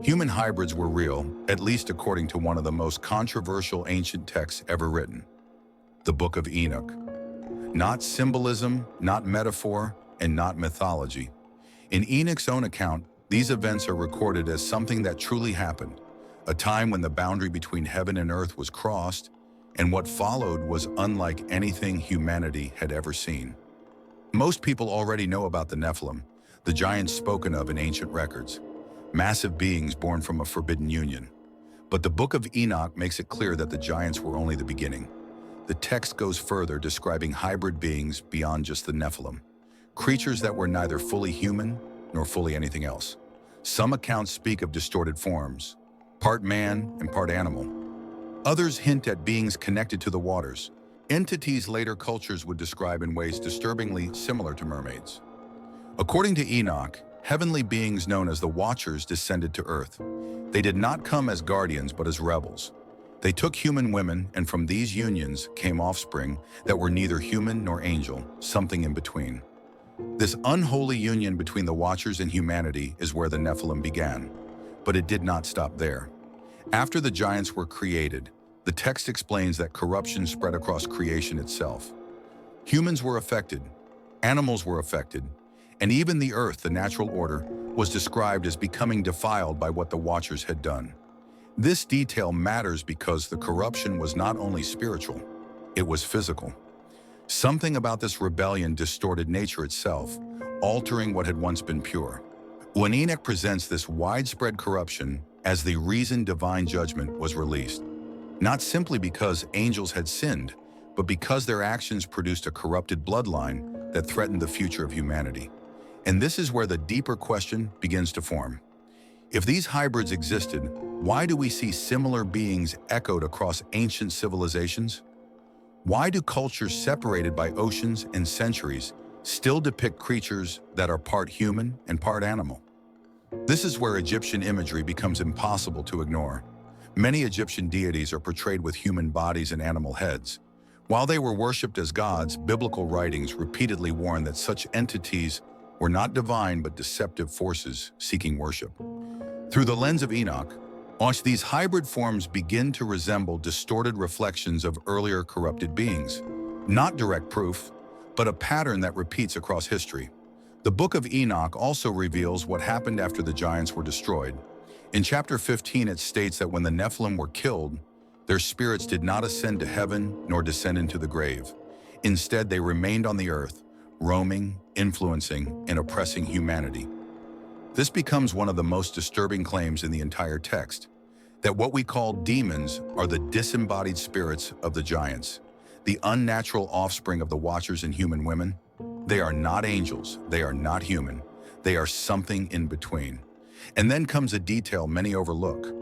Human hybrids were real, at least according to one of the most controversial ancient texts ever written, the Book of Enoch. Not symbolism, not metaphor, and not mythology. In Enoch's own account, these events are recorded as something that truly happened, a time when the boundary between heaven and earth was crossed, and what followed was unlike anything humanity had ever seen. Most people already know about the Nephilim, the giants spoken of in ancient records, massive beings born from a forbidden union. But the Book of Enoch makes it clear that the giants were only the beginning. The text goes further, describing hybrid beings beyond just the Nephilim, creatures that were neither fully human nor fully anything else. Some accounts speak of distorted forms, part man and part animal. Others hint at beings connected to the waters, entities later cultures would describe in ways disturbingly similar to mermaids. According to Enoch, heavenly beings known as the Watchers descended to earth. They did not come as guardians but as rebels. They took human women, and from these unions came offspring that were neither human nor angel, something in between. This unholy union between the Watchers and humanity is where the Nephilim began. But it did not stop there. After the giants were created, the text explains that corruption spread across creation itself. Humans were affected, animals were affected, and even the earth, the natural order, was described as becoming defiled by what the Watchers had done. This detail matters because the corruption was not only spiritual, it was physical. Something about this rebellion distorted nature itself, altering what had once been pure. When Enoch presents this widespread corruption as the reason divine judgment was released, not simply because angels had sinned, but because their actions produced a corrupted bloodline that threatened the future of humanity. And this is where the deeper question begins to form. If these hybrids existed, why do we see similar beings echoed across ancient civilizations? Why do cultures separated by oceans and centuries still depict creatures that are part human and part animal? This is where Egyptian imagery becomes impossible to ignore. Many Egyptian deities are portrayed with human bodies and animal heads. While they were worshipped as gods, biblical writings repeatedly warn that such entities were not divine but deceptive forces seeking worship. Through the lens of Enoch, these hybrid forms begin to resemble distorted reflections of earlier corrupted beings. Not direct proof, but a pattern that repeats across history. The Book of Enoch also reveals what happened after the giants were destroyed. In chapter 15, it states that when the Nephilim were killed, their spirits did not ascend to heaven nor descend into the grave. Instead, they remained on the earth, roaming, influencing, and oppressing humanity. This becomes one of the most disturbing claims in the entire text, that what we call demons are the disembodied spirits of the giants, the unnatural offspring of the Watchers and human women. They are not angels, they are not human, they are something in between. And then comes a detail many overlook.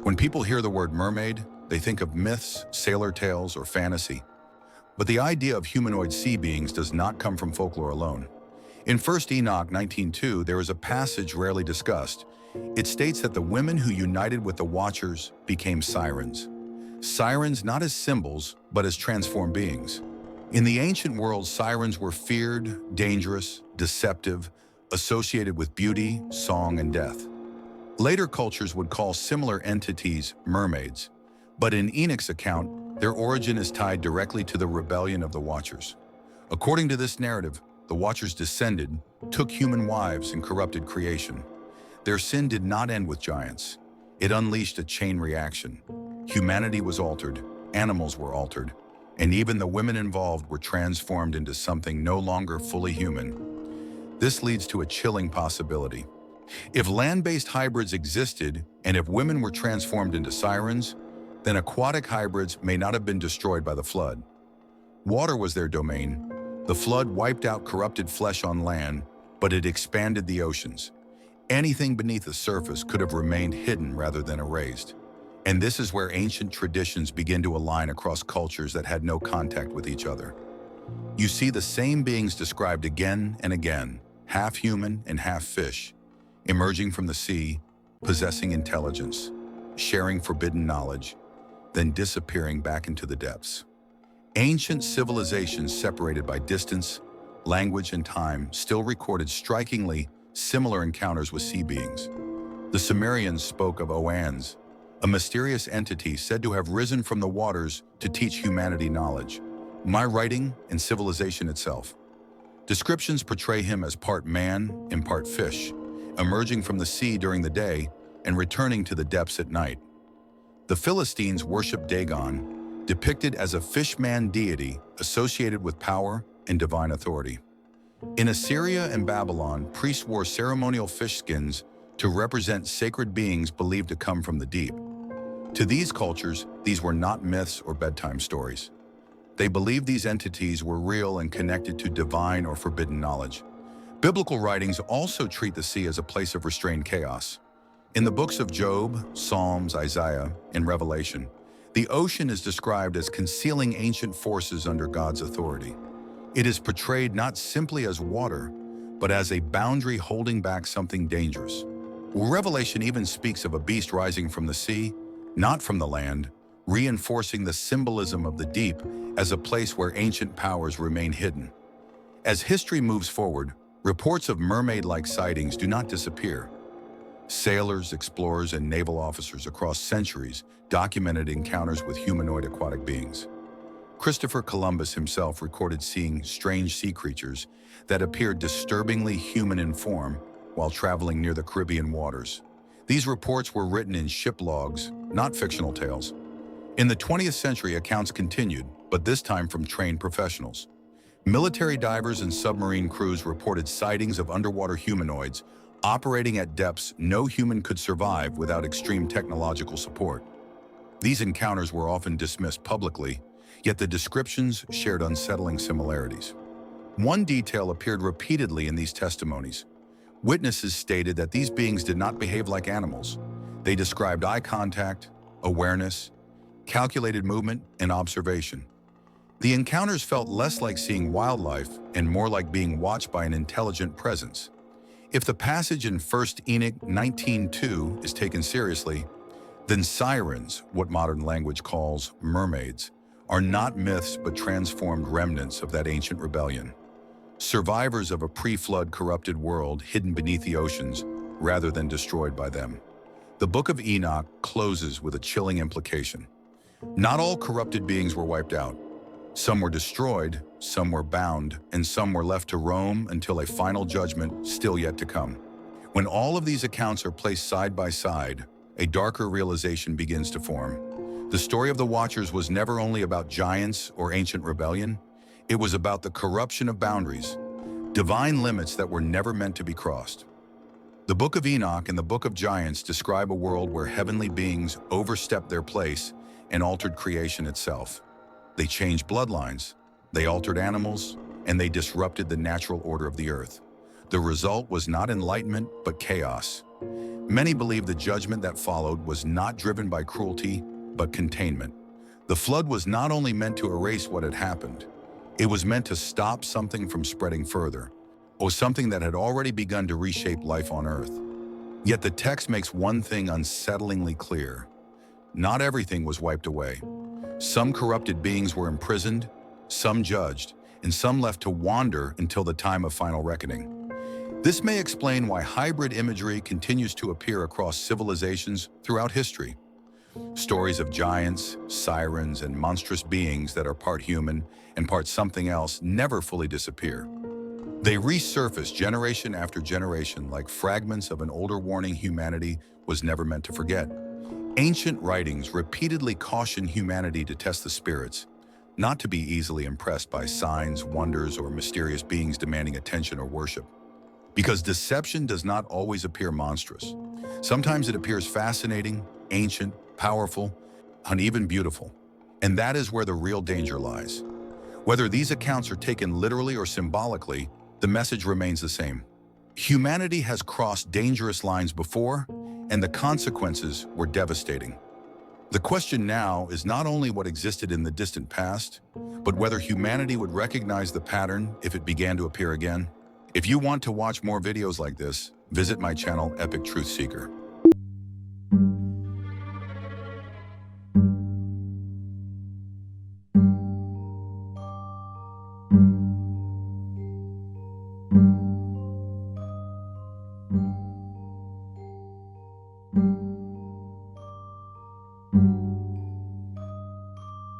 When people hear the word mermaid, they think of myths, sailor tales, or fantasy. But the idea of humanoid sea beings does not come from folklore alone. In 1 Enoch 19:2, there is a passage rarely discussed. It states that the women who united with the Watchers became sirens. Sirens not as symbols, but as transformed beings. In the ancient world, sirens were feared, dangerous, deceptive, associated with beauty, song, and death. Later cultures would call similar entities mermaids, but in Enoch's account, their origin is tied directly to the rebellion of the Watchers. According to this narrative, the Watchers descended, took human wives, and corrupted creation. Their sin did not end with giants. It unleashed a chain reaction. Humanity was altered, animals were altered, and even the women involved were transformed into something no longer fully human. This leads to a chilling possibility. If land-based hybrids existed, and if women were transformed into sirens, then aquatic hybrids may not have been destroyed by the flood. Water was their domain. The flood wiped out corrupted flesh on land, but it expanded the oceans. Anything beneath the surface could have remained hidden rather than erased. And this is where ancient traditions begin to align across cultures that had no contact with each other. You see the same beings described again and again, half human and half fish, emerging from the sea, possessing intelligence, sharing forbidden knowledge, then disappearing back into the depths. Ancient civilizations separated by distance, language, and time still recorded strikingly similar encounters with sea beings. The Sumerians spoke of Oans, a mysterious entity said to have risen from the waters to teach humanity knowledge, my writing, and civilization itself. Descriptions portray him as part man and part fish, emerging from the sea during the day and returning to the depths at night. The Philistines worshipped Dagon, depicted as a fish-man deity associated with power and divine authority. In Assyria and Babylon, priests wore ceremonial fish skins to represent sacred beings believed to come from the deep. To these cultures, these were not myths or bedtime stories. They believed these entities were real and connected to divine or forbidden knowledge. Biblical writings also treat the sea as a place of restrained chaos. In the books of Job, Psalms, Isaiah, and Revelation, the ocean is described as concealing ancient forces under God's authority. It is portrayed not simply as water, but as a boundary holding back something dangerous. Revelation even speaks of a beast rising from the sea, not from the land, reinforcing the symbolism of the deep as a place where ancient powers remain hidden. As history moves forward, reports of mermaid-like sightings do not disappear. Sailors, explorers, and naval officers across centuries documented encounters with humanoid aquatic beings. Christopher Columbus himself recorded seeing strange sea creatures that appeared disturbingly human in form while traveling near the Caribbean waters. These reports were written in ship logs, not fictional tales. In the 20th century, accounts continued, but this time from trained professionals. Military divers and submarine crews reported sightings of underwater humanoids operating at depths no human could survive without extreme technological support. These encounters were often dismissed publicly, yet the descriptions shared unsettling similarities. One detail appeared repeatedly in these testimonies. Witnesses stated that these beings did not behave like animals. They described eye contact, awareness, calculated movement, and observation. The encounters felt less like seeing wildlife and more like being watched by an intelligent presence. If the passage in 1 Enoch 19:2 is taken seriously, then sirens, what modern language calls mermaids, are not myths but transformed remnants of that ancient rebellion. Survivors of a pre-flood corrupted world hidden beneath the oceans rather than destroyed by them. The Book of Enoch closes with a chilling implication. Not all corrupted beings were wiped out. Some were destroyed, some were bound, and some were left to roam until a final judgment still yet to come. When all of these accounts are placed side by side, a darker realization begins to form. The story of the Watchers was never only about giants or ancient rebellion. It was about the corruption of boundaries, divine limits that were never meant to be crossed. The Book of Enoch and the Book of Giants describe a world where heavenly beings overstepped their place and altered creation itself. They changed bloodlines, they altered animals, and they disrupted the natural order of the earth. The result was not enlightenment, but chaos. Many believe the judgment that followed was not driven by cruelty, but containment. The flood was not only meant to erase what had happened, it was meant to stop something from spreading further, or something that had already begun to reshape life on Earth. Yet the text makes one thing unsettlingly clear. Not everything was wiped away. Some corrupted beings were imprisoned, some judged, and some left to wander until the time of final reckoning. This may explain why hybrid imagery continues to appear across civilizations throughout history. Stories of giants, sirens, and monstrous beings that are part human and part something else never fully disappear. They resurface generation after generation like fragments of an older warning humanity was never meant to forget. Ancient writings repeatedly caution humanity to test the spirits, not to be easily impressed by signs, wonders, or mysterious beings demanding attention or worship. Because deception does not always appear monstrous. Sometimes it appears fascinating, ancient, powerful, and even beautiful. And that is where the real danger lies. Whether these accounts are taken literally or symbolically, the message remains the same. Humanity has crossed dangerous lines before, and the consequences were devastating. The question now is not only what existed in the distant past, but whether humanity would recognize the pattern if it began to appear again. If you want to watch more videos like this, visit my channel, Epic Truth Seeker.